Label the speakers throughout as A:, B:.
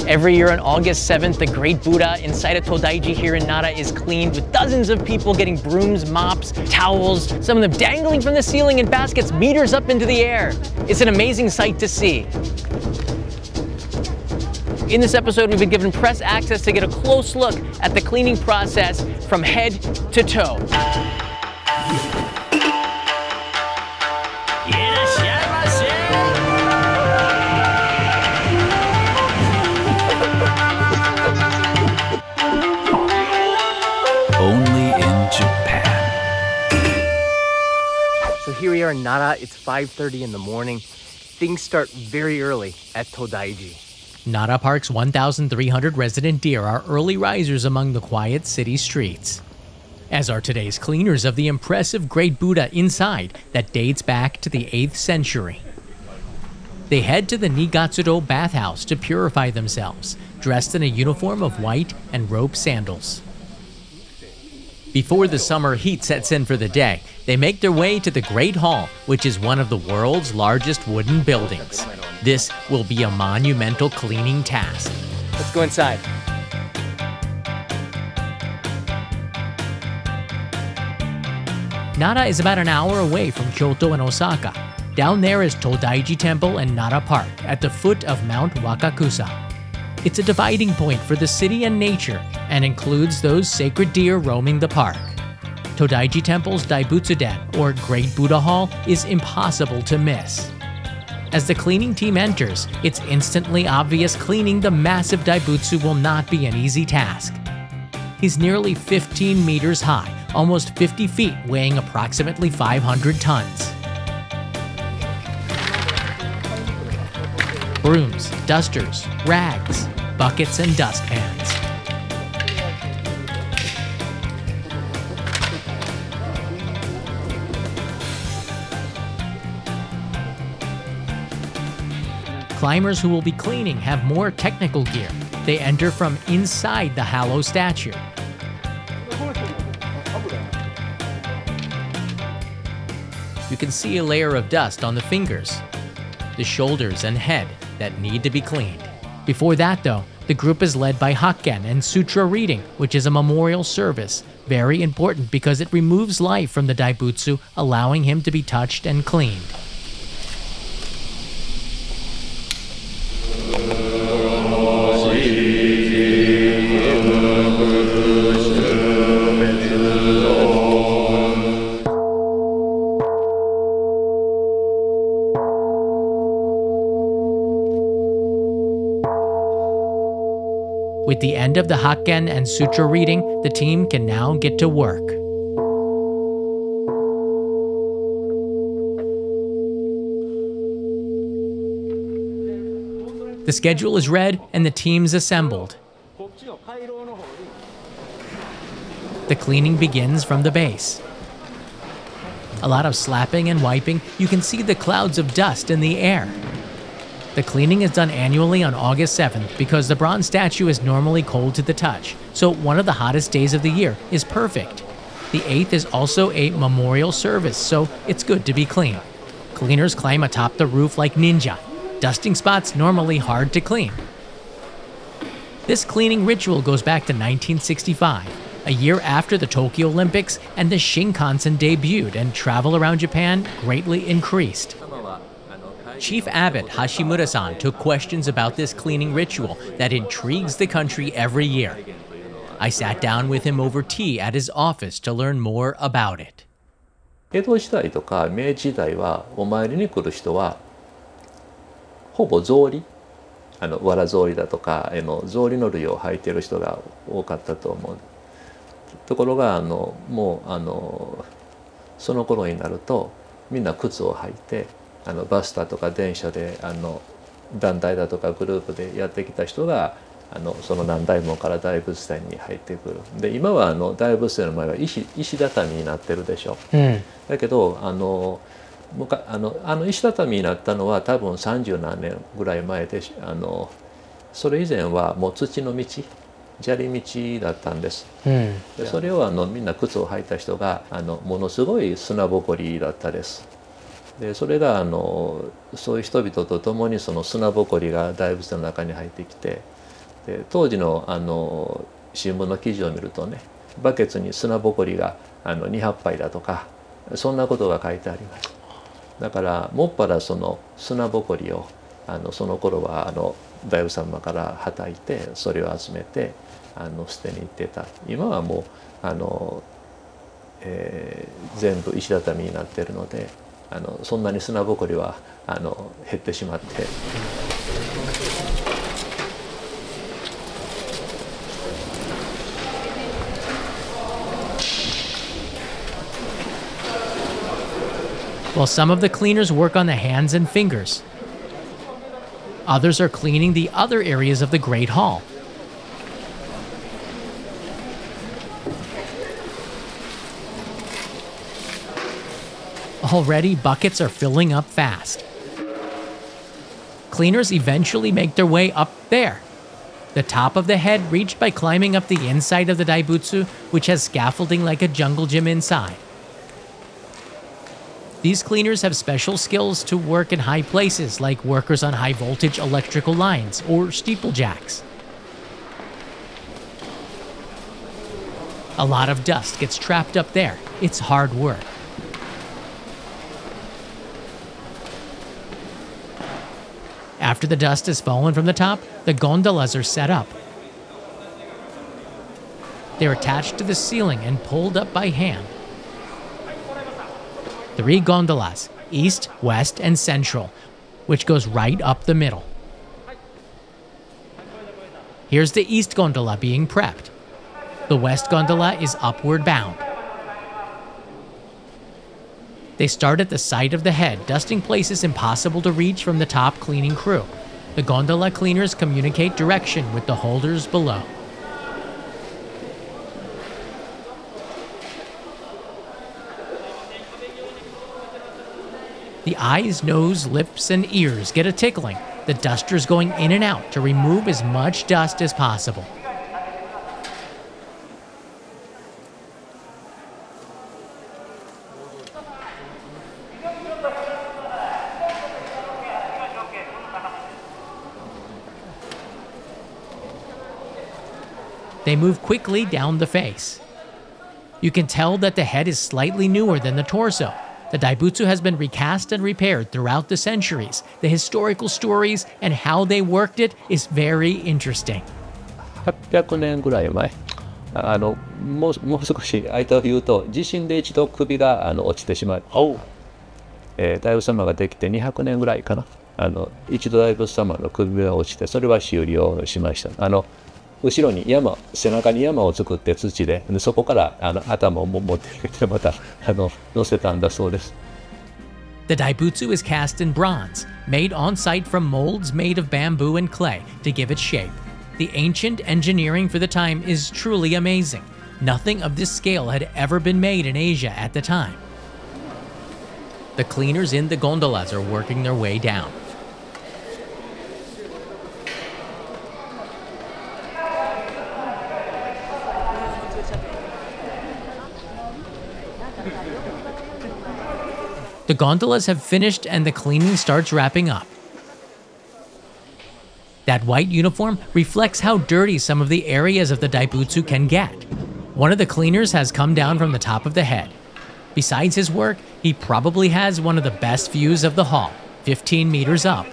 A: Every year on August 7th, the Great Buddha inside of Todaiji here in Nara is cleaned with dozens of people getting brooms, mops, towels, some of them dangling from the ceiling in baskets meters up into the air. It's an amazing sight to see. In this episode, we've been given press access to get a close look at the cleaning process from head to toe.
B: Only in Japan.
A: So here we are in Nara. It's 5:30 in the morning. Things start very early at Todaiji.
C: Nara Park's 1,300 resident deer are early risers among the quiet city streets, as are today's cleaners of the impressive Great Buddha inside that dates back to the 8th century. They head to the Nigatsuro bathhouse to purify themselves, dressed in a uniform of white and rope sandals. Before the summer heat sets in for the day, they make their way to the Great Hall, which is one of the world's largest wooden buildings. This will be a monumental cleaning task.
A: Let's go inside.
C: Nara is about an hour away from Kyoto and Osaka. Down there is Todaiji Temple and Nara Park at the foot of Mount Wakakusa. It's a dividing point for the city and nature and includes those sacred deer roaming the park. Todaiji Temple's Daibutsu Den, or Great Buddha Hall, is impossible to miss. As the cleaning team enters, it's instantly obvious cleaning the massive Daibutsu will not be an easy task. He's nearly 15 meters high, almost 50 feet, weighing approximately 500 tons. Brooms, dusters, rags, buckets, and dustpans. Climbers who will be cleaning have more technical gear. They enter from inside the hollow statue. You can see a layer of dust on the fingers, the shoulders, and head that need to be cleaned. Before that, though, the group is led by Hakken and Sutra reading, which is a memorial service, very important because it removes life from the Daibutsu, allowing him to be touched and cleaned. With the end of the Hakken and Sutra reading, the team can now get to work. The schedule is read and the team's assembled. The cleaning begins from the base. A lot of slapping and wiping. You can see the clouds of dust in the air. The cleaning is done annually on August 7th because the bronze statue is normally cold to the touch, so one of the hottest days of the year is perfect. The 8th is also a memorial service, so it's good to be clean. Cleaners climb atop the roof like ninja, dusting spots normally hard to clean. This cleaning ritual goes back to 1965, a year after the Tokyo Olympics and the Shinkansen debuted, and travel around Japan greatly increased. Chief Abbot Hashimura-san took questions about this cleaning ritual that intrigues the country every year. I sat down with him over tea at his office to learn more about it.
D: 江戸時代とか明治時代はお参りに来る人はほぼ草履、わら草履だとか草履の類を履いている人が多かったと思う。ところがもうその頃になるとみんな靴を履いてバスだとか電車で団体だとかグループでやってきた人がその南大門から大仏殿に入ってくる。で今は大仏殿の前は石畳になってるでしょ。だけど石畳になったのは多分30何年ぐらい前でそれ以前はもう土の道砂利道だったんです。でそれをみんな靴を履いた人がものすごい砂ぼこりだったです。でそれがそういう人々と共にその砂ぼこりが大仏の中に入ってきてで当時の新聞の記事を見るとね、バケツに砂ぼこりが200杯だとか、そんなことが書いてあります。だからもっぱらその砂ぼこりをその頃は大仏様からはたいて、それを集めて捨てに行ってた。今はもう全部石畳になっているので、そんなに砂ぼこりは減ってしまって。
C: While some of the cleaners work on the hands and fingers, others are cleaning the other areas of the Great Hall. Already, buckets are filling up fast. Cleaners eventually make their way up there, the top of the head reached by climbing up the inside of the Daibutsu, which has scaffolding like a jungle gym inside. These cleaners have special skills to work in high places, like workers on high voltage electrical lines or steeplejacks. A lot of dust gets trapped up there. It's hard work. After the dust has fallen from the top, the gondolas are set up. They're attached to the ceiling and pulled up by hand. 3 gondolas, east, west, and central, which goes right up the middle. Here's the east gondola being prepped. The west gondola is upward bound. They start at the side of the head, dusting places impossible to reach from the top cleaning crew. The gondola cleaners communicate direction with the holders below. The eyes, nose, lips, and ears get a tickling, the dusters going in and out to remove as much dust as possible. They move quickly down the face. You can tell that the head is slightly newer than the torso. The Daibutsu has been recast and repaired throughout the centuries. The historical stories and how they worked it is very interesting.
D: 800年ぐらい前、もう少し間を言うと、地震で一度首が落ちてしまい、大仏様ができて200年ぐらいかな、一度大仏様の首が落ちて、それは修理をしました。後ろに山、背中に山を作って土で、そこから頭を持ってきてまた乗せたんだそうです。
C: The Daibutsu is cast in bronze, made on site from molds made of bamboo and clay to give it shape. The ancient engineering for the time is truly amazing. Nothing of this scale had ever been made in Asia at the time. The cleaners in the gondolas are working their way down. The gondolas have finished and the cleaning starts wrapping up. That white uniform reflects how dirty some of the areas of the Daibutsu can get. One of the cleaners has come down from the top of the head. Besides his work, he probably has one of the best views of the hall, 15 meters up.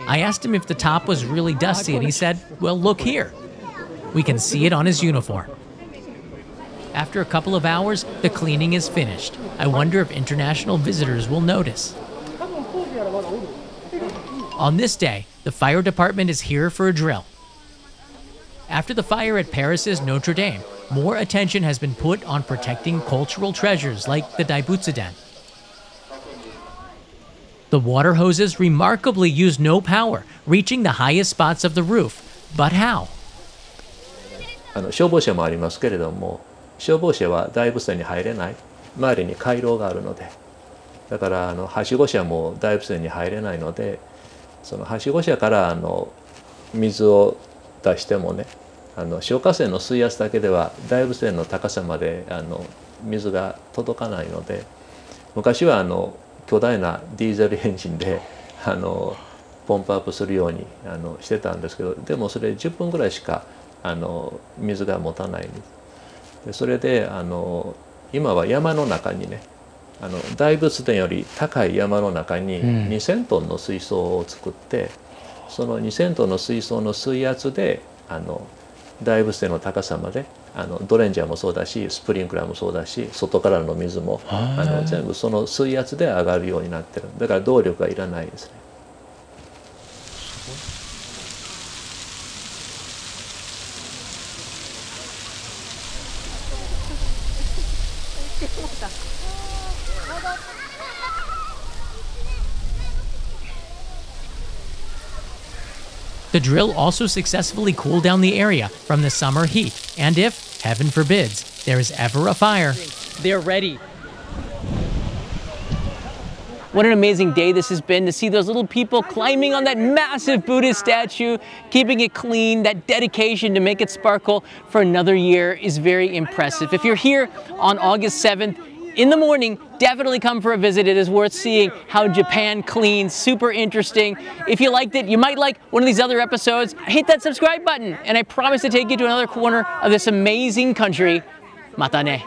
C: I asked him if the top was really dusty and he said, well, look here. We can see it on his uniform. After a couple of hours, the cleaning is finished. I wonder if international visitors will notice. On this day, the fire department is here for a drill. After the fire at Paris's Notre Dame, more attention has been put on protecting cultural treasures like the Daibutsu Den. The water hoses remarkably use no power, reaching the highest spots of the roof. But how?
D: 消防車もありますけれども、消防車は大仏殿に入れない。周りに回廊があるので、だからはしご車も大仏殿に入れないので、そのはしご車から水を出してもね、消火栓の水圧だけでは大仏殿の高さまで水が届かないので、昔は巨大なディーゼルエンジンでポンプアップするようにしてたんですけど、でもそれ10分ぐらいしか水が持たないんです。でそれで今は山の中にね大仏殿より高い山の中に2000トンの水槽を作って、その2000トンの水槽の水圧で大仏殿の高さまでドレンジャーもそうだしスプリンクラーもそうだし外からの水も全部その水圧で上がるようになってる。だから動力がいらないですね。
C: The drill also successfully cooled down the area from the summer heat, and if, heaven forbids, there is ever a fire,
A: They're ready. What an amazing day this has been to see those little people climbing on that massive Buddhist statue, keeping it clean. That dedication to make it sparkle for another year is very impressive. If you're here on August 7th, in the morning, definitely come for a visit. It is worth seeing how Japan cleans. Super interesting. If you liked it, you might like one of these other episodes. Hit that subscribe button, and I promise to take you to another corner of this amazing country. Mata ne.